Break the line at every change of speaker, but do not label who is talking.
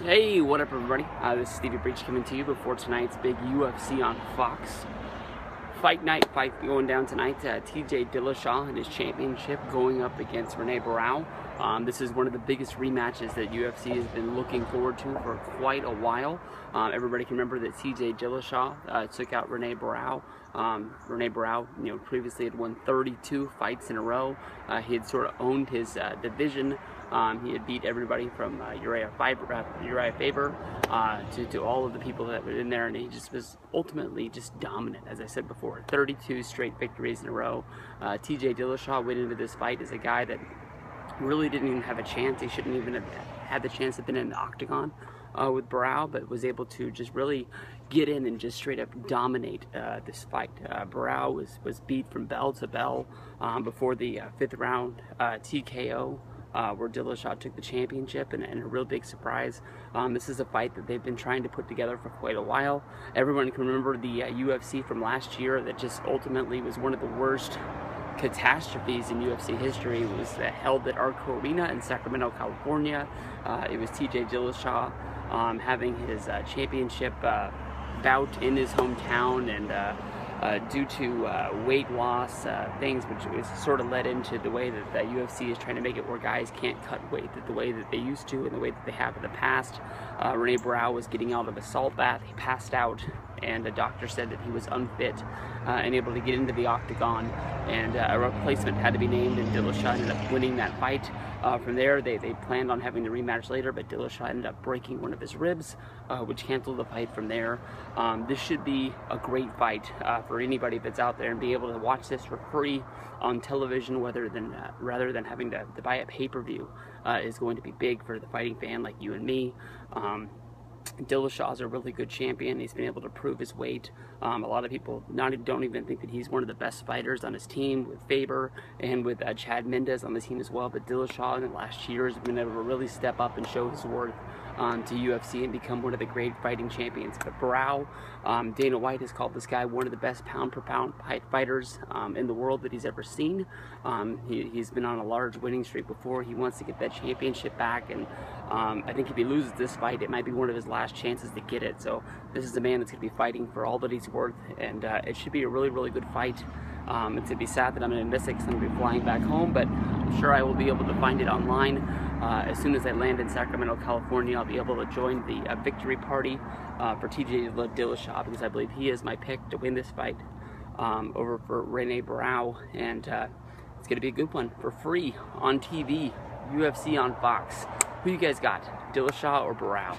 Hey, what up everybody? This is Stevie Breach coming to you before tonight's big UFC on Fox. Fight night fight going down tonight. TJ Dillashaw and his championship going up against Renan Barão. This is one of the biggest rematches that UFC has been looking forward to for quite a while. Everybody can remember that TJ Dillashaw took out Renan Barão. Renan Barão, previously had won 32 fights in a row. He had sort of owned his division. He had beat everybody from Uriah Faber to all of the people that were in there, and he just was ultimately just dominant, as I said before. 32 straight victories in a row. TJ Dillashaw went into this fight as a guy that really didn't even have a chance. He shouldn't even have had the chance to have been in the octagon with Barão, but was able to just really get in and just straight up dominate this fight. Barão was beat from bell to bell before the 5th round TKO. Where Dillashaw took the championship, and a real big surprise. This is a fight that they've been trying to put together for quite a while. Everyone can remember the UFC from last year that just ultimately was one of the worst catastrophes in UFC history. It was held at Arco Arena in Sacramento, California. It was TJ Dillashaw having his championship bout in his hometown, and due to weight loss things, which was sort of led into the way that the UFC is trying to make it where guys can't cut weight the way that they used to and the way that they have in the past. Renan Barão was getting out of a salt bath. He passed out, and the doctor said that he was unfit and able to get into the octagon, and a replacement had to be named, and Dillashaw ended up winning that fight. From there, they planned on having the rematch later, but Dillashaw ended up breaking one of his ribs, which canceled the fight from there. This should be a great fight for anybody that's out there, and be able to watch this for free on television rather than having to buy a pay-per-view is going to be big for the fighting fan like you and me. Dillashaw's a really good champion. He's been able to prove his weight. A lot of people don't even think that he's one of the best fighters on his team, with Faber and with Chad Mendes on the team as well. But Dillashaw in the last years has been able to really step up and show his worth to UFC and become one of the great fighting champions. But Barão, Dana White has called this guy one of the best pound-for-pound fighters in the world that he's ever seen. He's been on a large winning streak before. He wants to get that championship back, and I think if he loses this fight, it might be one of his last chances to get it. So this is a man that's going to be fighting for all that he's worth, and it should be a really, really good fight. It's going to be sad that I'm going to miss it because I'm going to be flying back home, but I'm sure I will be able to find it online. As soon as I land in Sacramento, California, I'll be able to join the victory party for TJ Dillashaw, because I believe he is my pick to win this fight over for Renan Barão, and it's going to be a good one for free on TV, UFC on Fox. Who you guys got, Dillashaw or Barão?